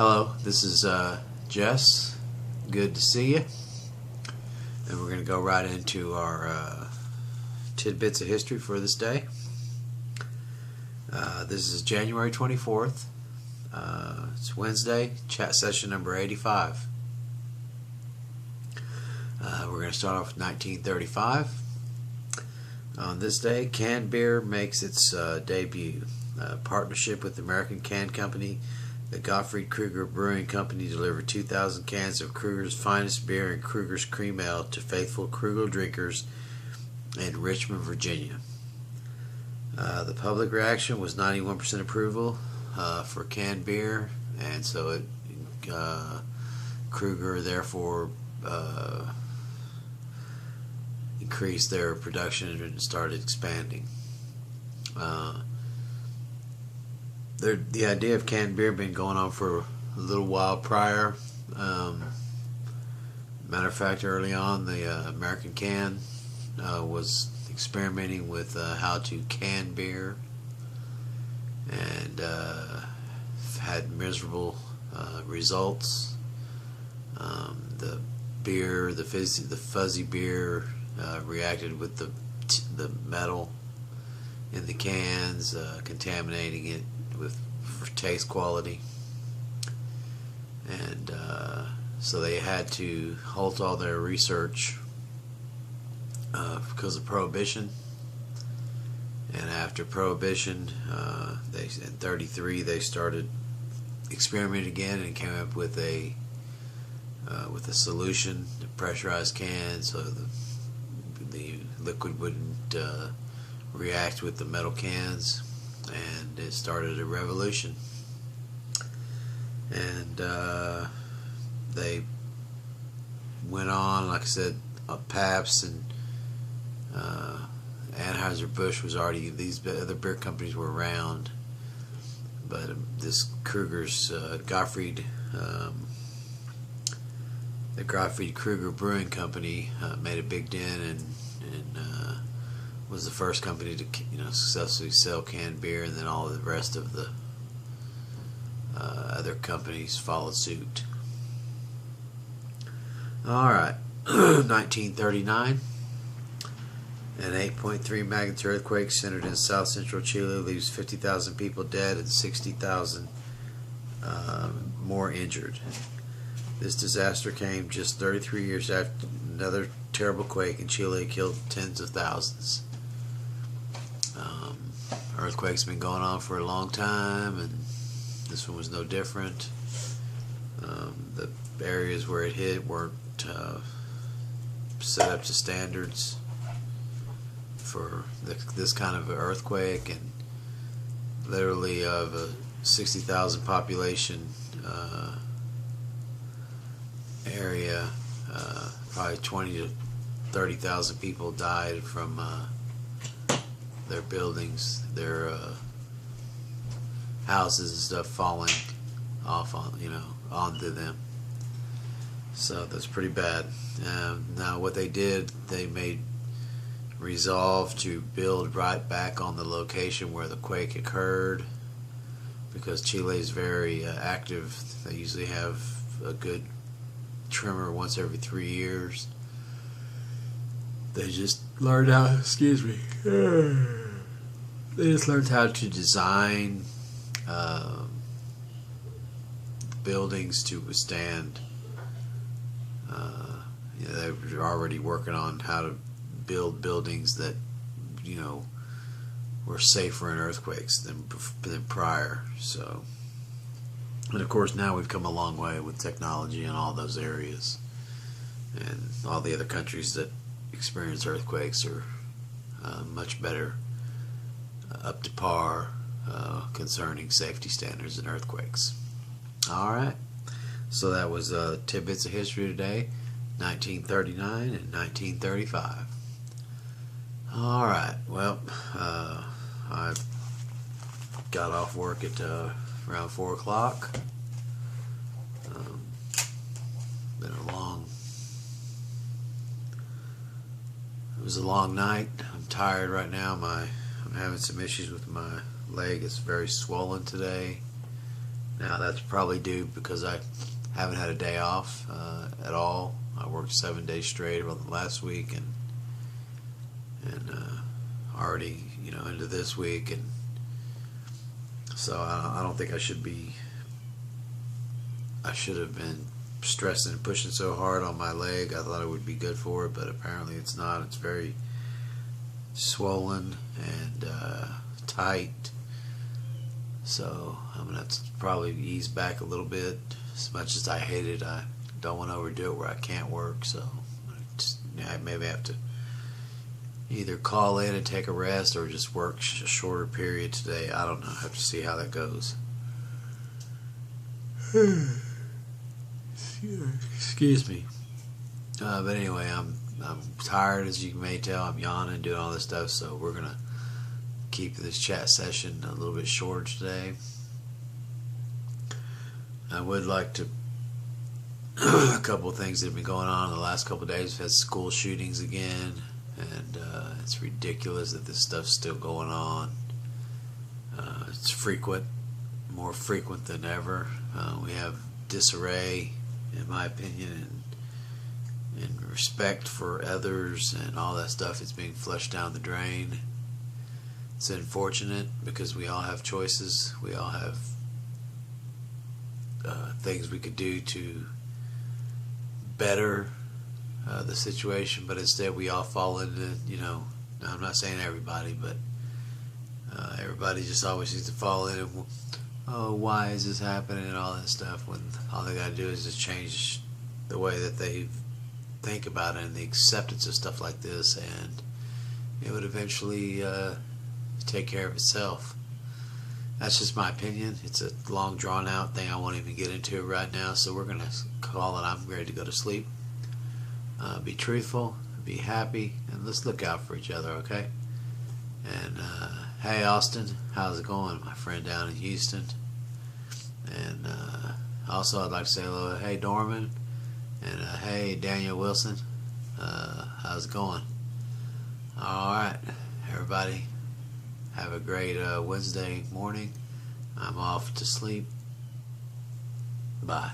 Hello, this is Jess. Good to see you. And we're going to go right into our tidbits of history for this day. This is January 24th. It's Wednesday, chat session number 85. We're going to start off with 1935. On this day, canned beer makes its debut. Partnership with the American Can Company, the Gottfried Krueger Brewing Company delivered 2,000 cans of Krueger's finest beer and Krueger's Cream Ale to faithful Krueger drinkers in Richmond, Virginia. The public reaction was 91% approval for canned beer, and so Krueger therefore increased their production and started expanding. The idea of canned beer had been going on for a little while prior. Matter of fact, early on, the American Can was experimenting with how to can beer, and had miserable results. The beer, the fuzzy beer, reacted with the metal in the cans, contaminating it for taste quality, and so they had to halt all their research because of Prohibition. And after Prohibition, in '33 they started experimenting again and came up with a solution, the pressurized can, so the liquid wouldn't react with the metal cans, and it started a revolution. And they went on, like I said, Pabst and Anheuser-Busch was already, these other beer companies were around, but this Krueger's the Gottfried Krueger Brewing Company made a big dent and was the first company to successfully sell canned beer, and then all the rest of the other companies followed suit. Alright, 1939. An 8.3 magnitude earthquake centered in south central Chile leaves 50,000 people dead and 60,000 more injured. This disaster came just 33 years after another terrible quake in Chile killed tens of thousands. Earthquakes have been going on for a long time, and this one was no different. The areas where it hit weren't set up to standards for this kind of earthquake, and literally of a 60,000 population area, probably 20 to 30,000 people died from their buildings, their houses and stuff falling off onto them. So that's pretty bad. Now what they did, they made resolve to build right back on the location where the quake occurred, because Chile is very active. They usually have a good tremor once every 3 years. They just learned how, they just learned how to design buildings to withstand. They were already working on how to build buildings that were safer in earthquakes than prior. So, and of course now we've come a long way with technology in all those areas, and all the other countries that experience earthquakes are much better up to par concerning safety standards in earthquakes. Alright, so that was tidbits of history today, 1939 and 1935. Alright, well, I got off work at around 4 o'clock. It was a long night. I'm tired right now. I'm having some issues with my leg. It's very swollen today. Now that's probably due because I haven't had a day off at all. I worked 7 days straight on the last week, and already into this week, and so I don't think I should be. I should have been stressing and pushing so hard on my leg. I thought it would be good for it, but apparently it's not. It's very swollen and tight. So I'm gonna have to probably ease back a little bit. As much as I hate it, I don't want to overdo it where I can't work. So I maybe have to either call in and take a rest or just work a shorter period today. I don't know. I have to see how that goes. Excuse me. But anyway, I'm tired, as you may tell. I'm yawning, doing all this stuff. So we're gonna keep this chat session a little bit shorter today. I would like to a couple of things that have been going on in the last couple of days. We've had school shootings again, and it's ridiculous that this stuff's still going on. It's frequent, more frequent than ever. We have disarray, in my opinion, and respect for others and all that stuff is being flushed down the drain. It's unfortunate because we all have choices. We all have things we could do to better the situation, but instead we all fall into, I'm not saying everybody, but everybody just always seems to fall in and, oh, why is this happening and all that stuff, when all they got to do is just change the way that they think about it and the acceptance of stuff like this, and it would eventually take care of itself. That's just my opinion. It's a long drawn out thing. I won't even get into it right now, so we're going to call it I'm ready to go to sleep. Be truthful, be happy, and let's look out for each other, okay? And hey Austin, how's it going, my friend down in Houston? And also I'd like to say hello, hey Dorman, and hey Daniel Wilson, how's it going? Alright, everybody, have a great Wednesday morning. I'm off to sleep. Bye.